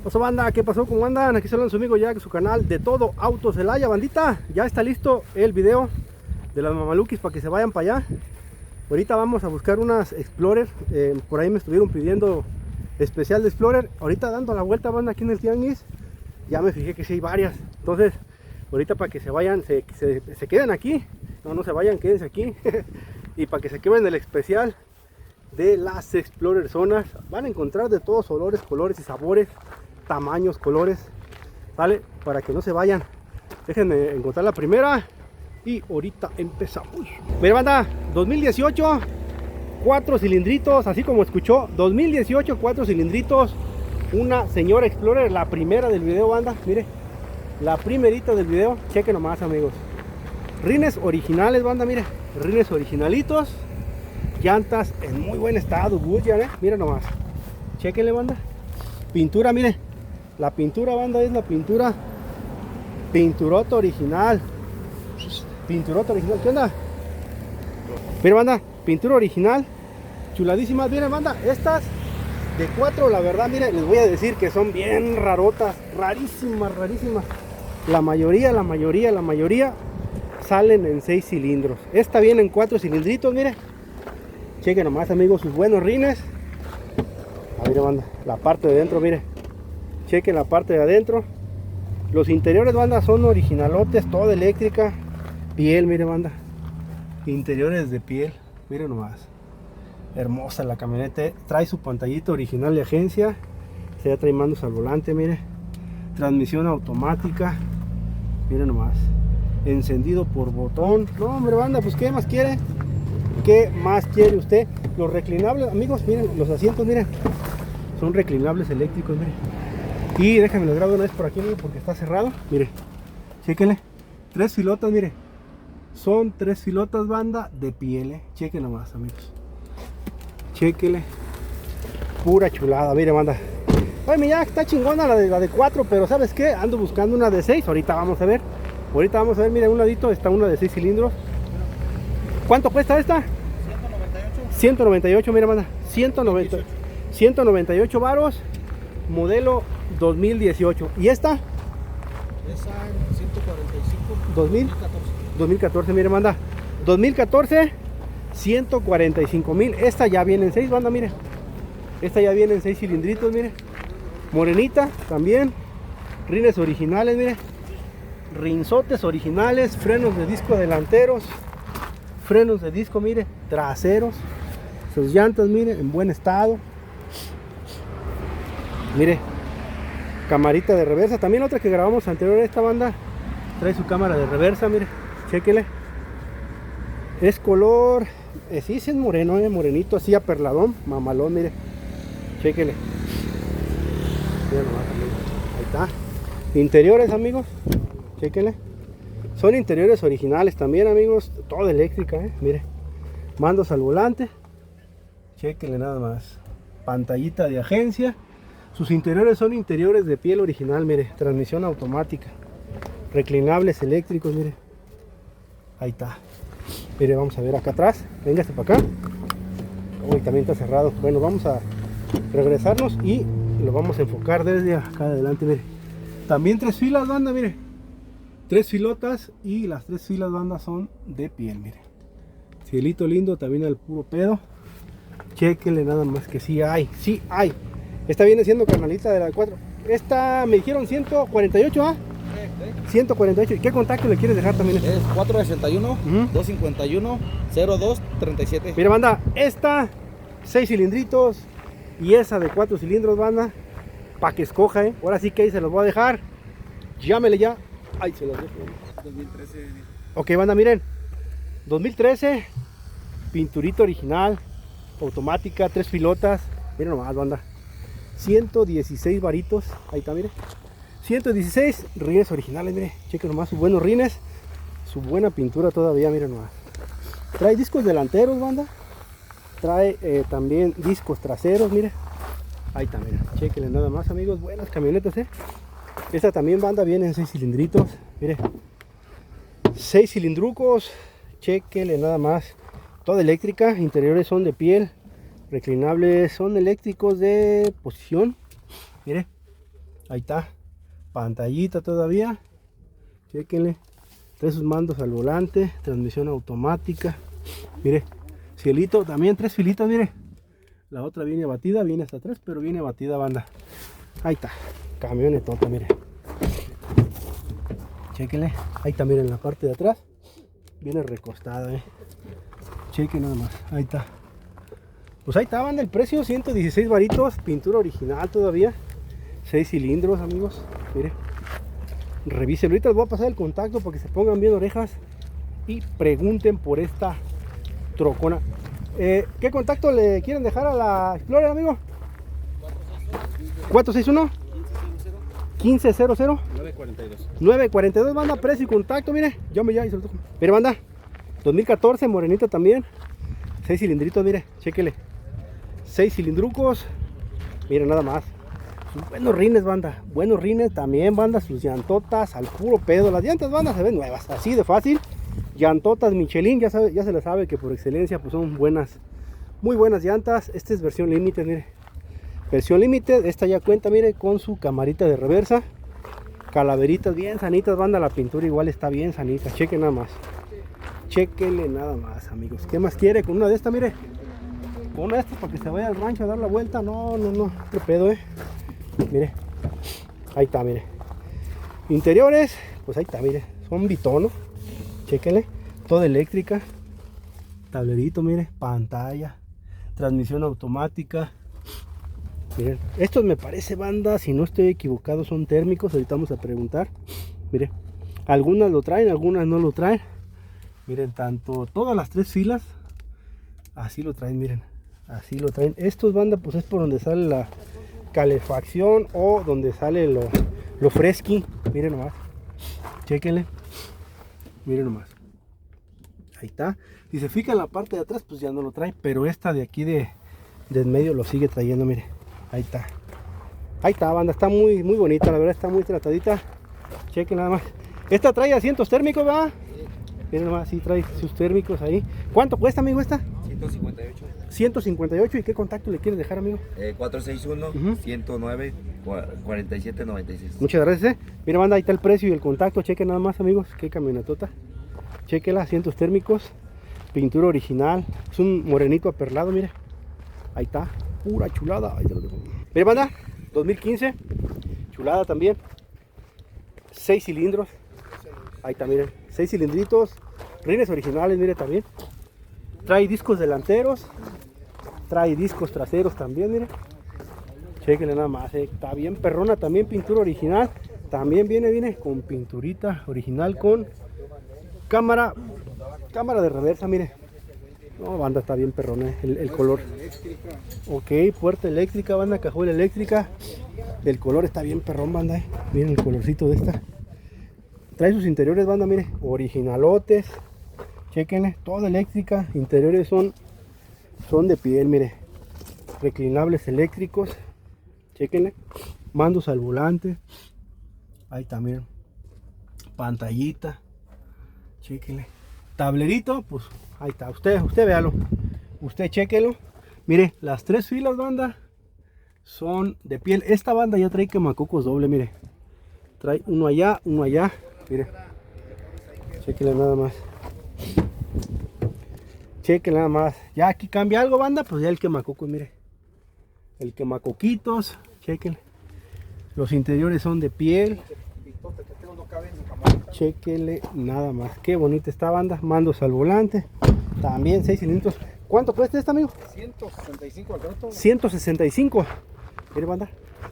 Oso banda, ¿qué pasó? ¿Cómo andan? Aquí solo su amigo Jack, su canal de todo Auto Celaya, bandita. Ya está listo el video de las mamalukis para que se vayan para allá. Ahorita vamos a buscar unas Explorer. Por ahí me estuvieron pidiendo especial de Explorer. Ahorita dando la vuelta, banda, aquí en el tianguis, ya me fijé que sí hay varias. Entonces, ahorita para que se vayan, se queden aquí. No se vayan, quédense aquí. Y para que se queden el especial de las Explorer zonas. Van a encontrar de todos olores, colores y sabores, tamaños, colores, ¿vale? Para que no se vayan. Déjenme encontrar la primera y ahorita empezamos. Mira, banda, 2018, 4 cilindritos, así como escuchó, 2018, 4 cilindritos, una señora Explorer, la primera del video, banda, mire, la primerita del video. Chequen nomás, amigos, rines originales, banda, mire, rines originalitos, llantas en muy buen estado, Goodyear, mira nomás, chequenle, banda, pintura, mire, la pintura, banda, es la pintura, pinturota original, ¿qué onda? Mira, banda, pintura original, chuladísimas. Miren, banda, estas de 4, la verdad, miren, les voy a decir que son bien rarotas, rarísimas. La mayoría salen en 6 cilindros. Esta viene en 4 cilindritos, miren. Chequen nomás, amigos, sus buenos rines. A ver, banda, la parte de adentro, mire. Chequen la parte de adentro. Los interiores, banda, son originalotes, toda eléctrica. Piel, mire, banda, interiores de piel, miren nomás, hermosa la camioneta. Trae su pantallita original de agencia, se trae mandos al volante, mire, transmisión automática, miren nomás, encendido por botón. No, hombre, banda, pues qué más quiere, usted. Los reclinables, amigos, miren, los asientos, miren, son reclinables eléctricos, miren. Y déjenme lo grabo una vez por aquí, miren, porque está cerrado, mire, chéquenle, 3 filotas, mire. Son 3 filotas, banda, de piel, chequen nomás, amigos. Chequenle. Pura chulada, mire, banda. Oye, mira, está chingona la de 4, pero ¿sabes qué? Ando buscando una de 6. Ahorita vamos a ver, mire, a un ladito está una de 6 cilindros. ¿Cuánto cuesta esta? 198, mire, banda. 198 varos. Modelo 2018. ¿Y esta? Esa en 145. 2014, mire, banda, 2014, 145,000. Esta ya viene en 6, banda, mire. Esta ya viene en 6 cilindritos, mire. Morenita también. Rines originales, mire. Rinzotes originales. Frenos de disco delanteros. Frenos de disco, mire. Traseros. Sus llantas, mire, en buen estado. Mire. Camarita de reversa. También otra que grabamos anterior a esta, banda. Trae su cámara de reversa, mire. Chequele. Es color, sí es moreno, morenito, así aperladón, mamalón, mire. Chequele. Ahí está. Interiores, amigos. Chequele. Son interiores originales también, amigos. Toda eléctrica, mire. Mandos al volante. Chequele nada más. Pantallita de agencia. Sus interiores son interiores de piel original, mire. Transmisión automática. Reclinables eléctricos, mire. Ahí está. Mire, vamos a ver acá atrás. Véngase para acá. Uy, también está cerrado. Bueno, vamos a regresarnos y lo vamos a enfocar desde acá adelante, mire. También 3 filas, banda, mire. 3 filotas y las 3 filas, banda, son de piel, mire. Cielito lindo, también al puro pedo. Chequenle nada más que sí hay. Esta viene siendo carnalita de la 4. Esta me dijeron 148, ¿ah? 148. ¿Y qué contacto le quieres dejar también? Es 461-251-0237. Mira, banda, esta 6 cilindritos y esa de 4 cilindros, banda, para que escoja, Ahora sí que ahí se los voy a dejar. Llámele ya. Ahí se los dejo. 2013. Ok, banda, miren. 2013, pinturita original, automática, 3 filotas. Miren nomás, banda. 116 varitos. Ahí está, mire. 116 rines originales, mire, chequen nomás sus buenos rines, su buena pintura todavía, miren nomás. Trae discos delanteros, banda. Trae también discos traseros, mire. Ahí está, mire, chequenle nada más, amigos. Buenas camionetas, Esta también, banda, viene en 6 cilindritos, mire. 6 cilindrucos, chequenle nada más. Toda eléctrica, interiores son de piel, reclinables son eléctricos de posición, mire. Ahí está. Pantallita todavía. Chequenle. Trae sus mandos al volante. Transmisión automática. Mire. Cielito. También 3 filitas, mire. La otra viene batida. Viene hasta 3, pero viene batida, banda. Ahí está. Camionetota, mire. Chequenle. Ahí está, miren, en la parte de atrás. Viene recostada, Chequen nada más. Ahí está. Pues ahí está, banda, el precio, 116 varitos, pintura original todavía, 6 cilindros, amigos, mire, revisen, ahorita les voy a pasar el contacto para que se pongan bien orejas y pregunten por esta trocona. ¿Qué contacto le quieren dejar a la Explorer, amigo? 461 1500 942, banda, precio y contacto, mire, llame ya y se lo toco. Mire, banda, 2014, morenita también, 6 cilindritos, mire, chéquele. 6 cilindrucos, miren nada más. Sus buenos rines, banda. Buenos rines también, banda. Sus llantotas al puro pedo. Las llantas, banda, se ven nuevas, así de fácil. Llantotas Michelin, ya se le sabe que por excelencia pues son buenas, muy buenas llantas. Esta es versión límite, mire. Versión límite, esta ya cuenta, mire, con su camarita de reversa. Calaveritas bien sanitas, banda. La pintura igual está bien sanita. Chequen nada más. Chequenle nada más, amigos. ¿Qué más quiere con una de estas, mire? Una de estas para que se vaya al rancho a dar la vuelta. No, otro pedo, Mire, ahí está, mire. Interiores, pues ahí está, mire. Son bitono. Chéquenle. Toda eléctrica. Tablerito, mire. Pantalla. Transmisión automática. Miren, estos me parece, banda, si no estoy equivocado, son térmicos. Ahorita vamos a preguntar. Mire, algunas lo traen, algunas no lo traen. Miren, tanto todas las 3 filas. Así lo traen, miren. Así lo traen. Estos, banda, pues es por donde sale la calefacción o donde sale lo fresqui. Miren nomás. Chéquenle. Miren nomás. Ahí está. Si se fija en la parte de atrás, pues ya no lo trae. Pero esta de aquí de en medio lo sigue trayendo, mire. Ahí está. Ahí está, banda. Está muy bonita, la verdad. Está muy tratadita. Chequen nada más. Esta trae asientos térmicos, ¿verdad? Miren nomás, sí trae sus térmicos ahí. ¿Cuánto cuesta, amigo, esta? 158. 158. ¿Y qué contacto le quieres dejar, amigo? 461-109-4796. Muchas gracias. Mira, banda, ahí está el precio y el contacto. Chequen nada más, amigos. Qué camionetota. Chequenla, asientos térmicos. Pintura original. Es un morenito aperlado, mire. Ahí está. Pura chulada. Ahí te lo dejo. Mira, banda, 2015. Chulada también. 6 cilindros. Ahí está, miren. 6 cilindritos. Rines originales, mire también. Trae discos delanteros. Trae discos traseros también, mire. Chequenle nada más. Está bien perrona también, pintura original. También viene con pinturita original con cámara de reversa, mire. No, banda, está bien perrona el color. Ok, puerta eléctrica, banda, cajuela eléctrica. El color está bien perrón, banda. Miren el colorcito de esta. Trae sus interiores, banda, mire, originalotes. Chequenle, toda eléctrica. Interiores son de piel, mire. Reclinables eléctricos. Chequenle. Mandos al volante. Ahí también. Pantallita. Chequenle. Tablerito, pues ahí está. Usted véalo. Usted chequelo. Mire, las 3 filas, banda, son de piel. Esta banda ya trae quemacocos doble, mire. Trae uno allá, mire. Chequenle nada más. Chequenle nada más. Ya aquí cambia algo, banda, pues ya el quemacocos, mire. El quemacoquitos. Chequenle. Los interiores son de piel. Chequenle nada más. Qué bonita esta, banda. Mandos al volante. También 6 cilindros. ¿Cuánto cuesta esta, amigo? 165 al trato. 165. Mire, banda.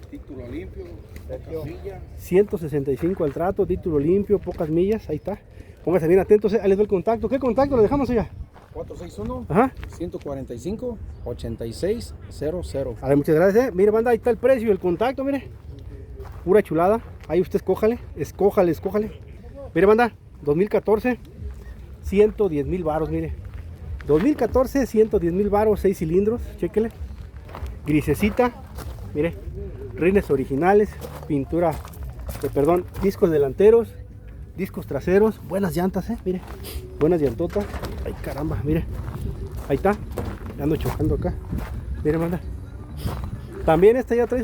Título limpio, pocas millas. 165 al trato, título limpio, pocas millas. Ahí está. Pónganse bien atentos. Ahí les doy el contacto. ¿Qué contacto le dejamos allá? 461 Ajá. 145 8600. A ver, muchas gracias. Mire, banda, ahí está el precio y el contacto, mire. Pura chulada. Ahí usted escójale. Mire, banda, 2014, 110,000 varos, mire. 2014, 110,000 varos, 6 cilindros, chéquele. Grisecita, mire. Rines originales, pintura, discos delanteros, discos traseros, buenas llantas, mire. Buenas llantotas. Ay, caramba, mire. Ahí está. Ando chocando acá. Mire, banda. También esta ya trae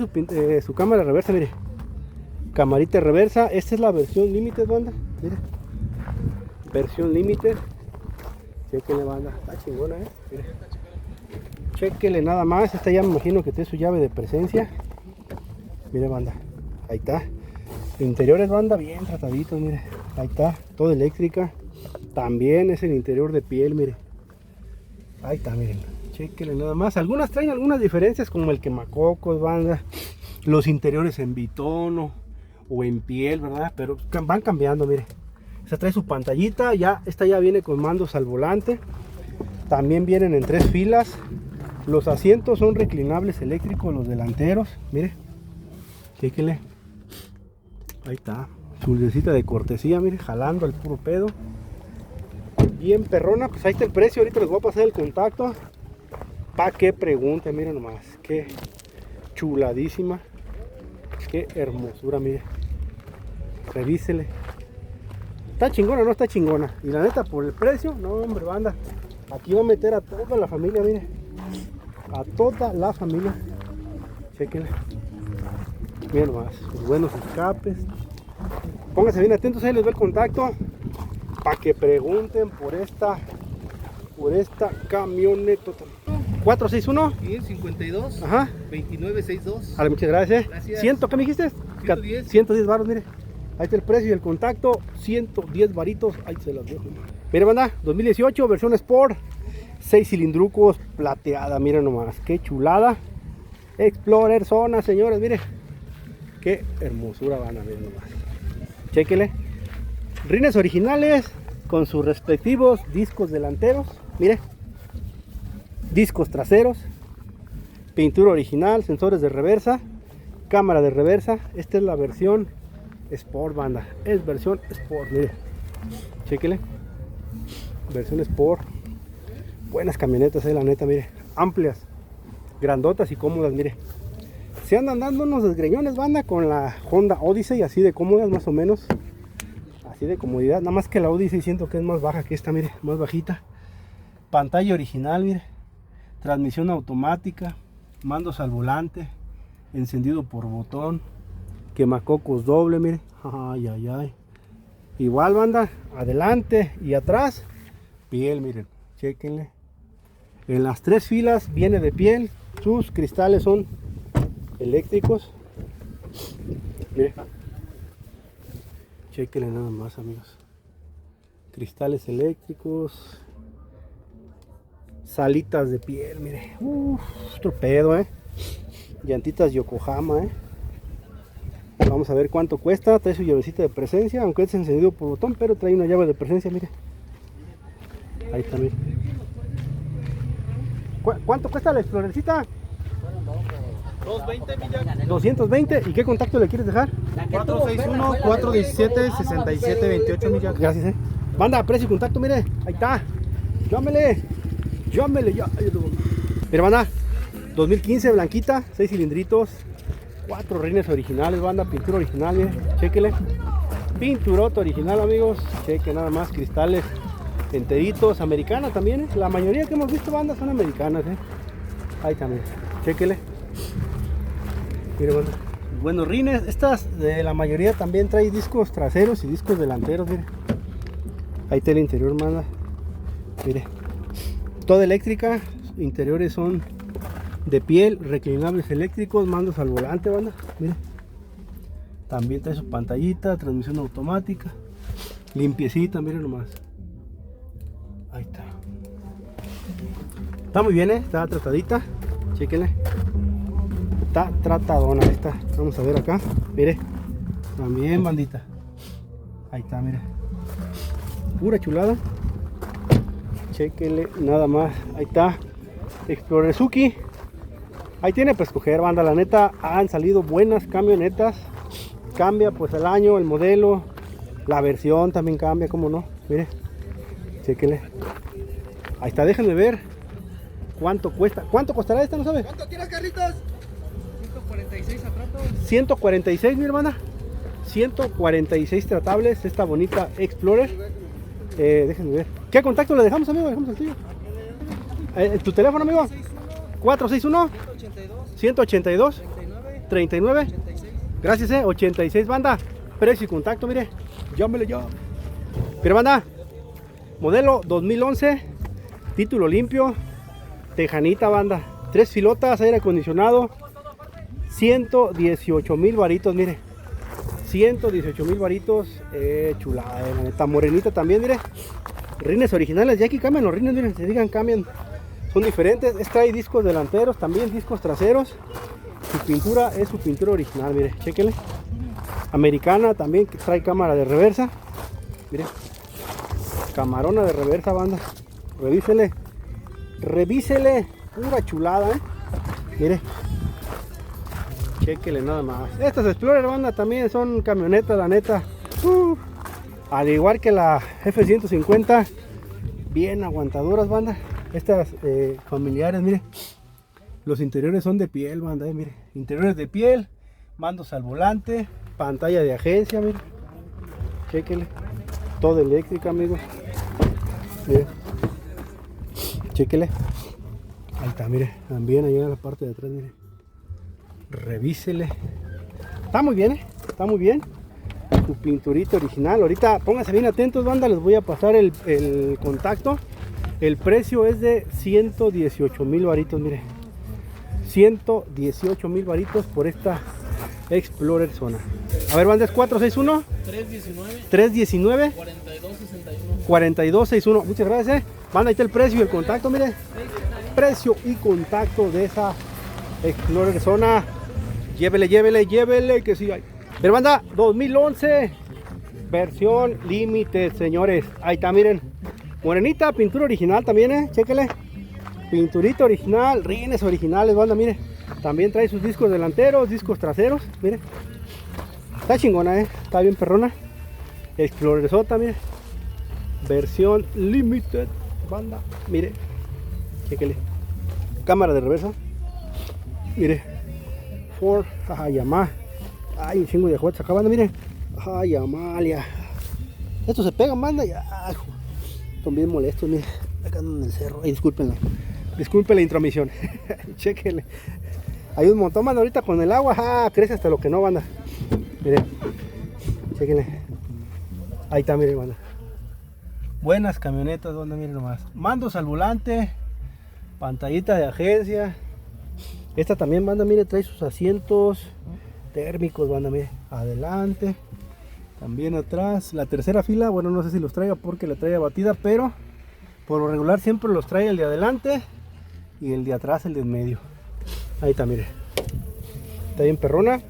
su cámara reversa, mire. Camarita de reversa. Esta es la versión Limited, banda. Mire. Versión Limited. Chequenle, banda. Está chingona, mire. Chequenle nada más. Esta ya me imagino que tiene su llave de presencia. Mire, banda. Ahí está. Interiores, banda, bien trataditos, mire. Ahí está. Todo eléctrica. También es el interior de piel, mire. Ahí está, miren. Chequenle nada más. Algunas traen algunas diferencias, como el quemacocos, banda. Los interiores en bitono o en piel, ¿verdad? Pero van cambiando, mire. Esta trae su pantallita. Ya, esta ya viene con mandos al volante. También vienen en 3 filas. Los asientos son reclinables eléctricos, los delanteros. Mire. Chequenle. Ahí está. Su lucecita de cortesía, mire. Jalando al puro pedo. Bien perrona, pues ahí está el precio. Ahorita les voy a pasar el contacto para que pregunten. Miren nomás, qué chuladísima, qué hermosura, mire. Revísele. Está chingona, no está chingona. Y la neta, por el precio, no, hombre, banda. Aquí va a meter a toda la familia, mire. A toda la familia. Chequenle. Miren nomás, sus buenos escapes. Pónganse bien atentos, ahí les doy el contacto para que pregunten por esta camioneta. 461 52 ajá 2962. Vale, muchas gracias. Gracias. ¿100 qué me dijiste? 110 baros, mire. Ahí está el precio y el contacto, 110 varitos. Ahí se los dejo. Mire, banda, 2018 versión Sport, 6 cilindrucos plateada, miren nomás, qué chulada. Explorer zona, señores, mire. Qué hermosura, van a ver nomás. Chéquele. Rines originales con sus respectivos discos delanteros, mire, discos traseros, pintura original, sensores de reversa, cámara de reversa. Esta es la versión Sport, banda, es versión Sport, mire, chéquele, versión Sport. Buenas camionetas, la neta, mire, amplias, grandotas y cómodas, mire. Se andan dando unos desgreñones, banda, con la Honda Odyssey, así de cómodas más o menos. De comodidad, nada más que la Odyssey siento que es más baja que esta, mire, más bajita. Pantalla original, mire, transmisión automática, mandos al volante, encendido por botón, quemacocos doble, mire, ay, ay, ay. Igual, banda, adelante y atrás, piel, miren, chequenle. En las 3 filas viene de piel, sus cristales son eléctricos, mire. Chequenle nada más, amigos. Cristales eléctricos. Salitas de piel, mire. Otro pedo, Llantitas Yokohama, Vamos a ver cuánto cuesta. Trae su llavecita de presencia, aunque es encendido por botón, pero trae una llave de presencia, mire. Ahí está, mire. ¿Cuánto cuesta la Explorercita? 220, Millán. 220. ¿Y qué contacto le quieres dejar? 461-417-6728, Millán. Gracias, Banda, precio y contacto, mire. Ahí está. Llámele. Ya. Mira, banda. 2015, blanquita, 6 cilindritos. 4 rines originales, banda. Pintura original, mire. Chéquele. Pinturota original, amigos. Cheque nada más. Cristales enteritos. Americana también, La mayoría que hemos visto, banda, son americanas, Ahí también. Chéquele. Mire, banda. Buenos rines. Estas de la mayoría también trae discos traseros y discos delanteros, mire. Ahí está el interior, banda. Mire. Toda eléctrica. Interiores son de piel, reclinables eléctricos, mandos al volante, banda. Mire. También trae su pantallita, transmisión automática. Limpiecita, miren nomás. Ahí está. Está muy bien, está tratadita. Chequenle. Está tratadona esta. Vamos a ver acá. Mire. También, bandita. Ahí está, mire. Pura chulada. Chequenle nada más. Ahí está. Explorer Suzuki. Ahí tiene para escoger, banda. La neta, han salido buenas camionetas. Cambia pues el año, el modelo. La versión también cambia, como no. Mire. Chequenle. Ahí está, déjenme ver cuánto cuesta. ¿Cuánto costará esta? ¿No sabe? ¿Cuánto quieres, Carlitos? 146 a trato. 146, mi hermana. 146 tratables. Esta bonita Explorer. Déjenme ver. ¿Qué contacto le dejamos, amigo? Dejamos el tuyo. ¿Tu teléfono, amigo? 461 182 39 86 Gracias, 86 banda. Precio y contacto, mire. Llámele ya. Pero banda, modelo 2011, título limpio, tejanita banda. 3 filotas, aire acondicionado, 118,000 varitos, mire. 118,000 varitos, chulada, la neta. Morenita también, mire. Rines originales, ya aquí cambian los rines, miren, se digan cambian. Son diferentes. Esta trae discos delanteros, también discos traseros. Su pintura es su pintura original, mire, chéquenle. Americana también, que trae cámara de reversa. Mire, camarona de reversa, banda. Revísele, revísele, pura chulada, mire. Chéquele nada más. Estas Explorer, banda, también son camionetas, la neta. Al igual que la F-150, bien aguantadoras, banda. Estas familiares, mire. Los interiores son de piel, banda, mire. Interiores de piel, mandos al volante, pantalla de agencia, mire. Chéquele. Todo eléctrica, amigos. Mire. Chéquele. Ahí está, mire. También allá en la parte de atrás, mire. Revísele. Está muy bien, está muy bien. Su pinturita original. Ahorita pónganse bien atentos, banda. Les voy a pasar el contacto. El precio es de 118,000 varitos, mire. 118,000 varitos por esta Explorer Zona. A ver, banda, es 461 319 4261. Muchas gracias, Banda, ahí está el precio y el contacto, mire. Precio y contacto de esa Explorer Zona. Llévele, llévele, llévele, que sí hay. Pero banda, 2011, versión Limited, señores. Ahí está, miren. Morenita, pintura original también, chéquele. Pinturita original, rines originales, banda, mire. También trae sus discos delanteros, discos traseros, mire. Está chingona, está bien perrona. Explorer Sota, mire. Versión Limited, banda, mire. Chéquele. Cámara de reversa. Mire. Ford, Yamaha. Ay, un chingo de juguetes acá, banda, mire. Ay, Amalia. Estos se pegan, banda, ya. Son bien molestos, mire. Acá en el cerro. Ay, discúlpenla. Disculpen la intromisión. Chéquenle. Hay un montón, banda, ahorita con el agua. Crece hasta lo que no, banda. Mire. Chéquenle. Ahí está, mire, banda. Buenas camionetas, banda, miren nomás. Mandos al volante. Pantallita de agencia. Esta también, banda, mire, trae sus asientos térmicos, banda, mire. Adelante. También atrás. La tercera fila, bueno, no sé si los traiga porque la trae batida, pero por lo regular siempre los trae el de adelante y el de atrás, el de en medio. Ahí está, mire. Está bien perrona.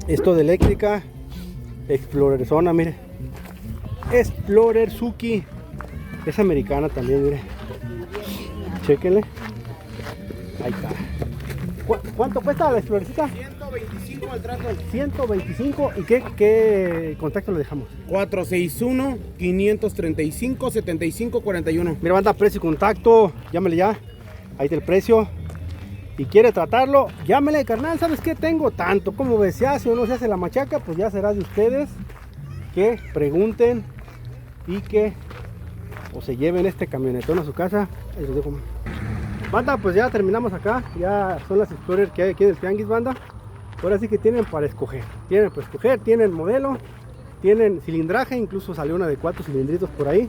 Esto de eléctrica. Explorer Zona, mire. Explorer Suzuki. Es americana también, mire. Chéquenle. Ahí está. ¿Cuánto cuesta la Explorecita? 125 al trato. 125. ¿Y qué contacto le dejamos? 461-535-7541. Mira, banda, precio y contacto. Llámele ya. Ahí está el precio. Y quiere tratarlo, llámele, carnal. ¿Sabes qué? Tengo tanto. Como ves, se hace o no se hace la machaca, pues ya será de ustedes que pregunten y que o se lleven este camionetón a su casa. Ahí los dejo. Banda, pues ya terminamos acá. Ya son las Explorer que hay aquí en el Tianguis, banda. Ahora sí que tienen para escoger. Tienen para escoger, tienen modelo, tienen cilindraje. Incluso salió una de 4 cilindritos por ahí.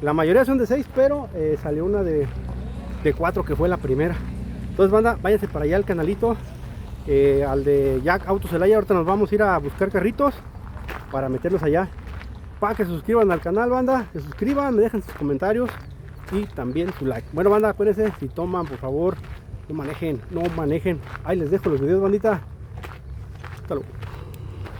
La mayoría son de 6, pero salió una de 4 que fue la primera. Entonces, banda, váyanse para allá al canalito, al de Jack Auto Celaya. Ahorita nos vamos a ir a buscar carritos para meterlos allá. Para que se suscriban al canal, banda. Se suscriban, me dejen sus comentarios y también su like. Bueno, banda, acuérdense, si toman, por favor, no manejen, no manejen. Ahí les dejo los videos, bandita. Hasta luego.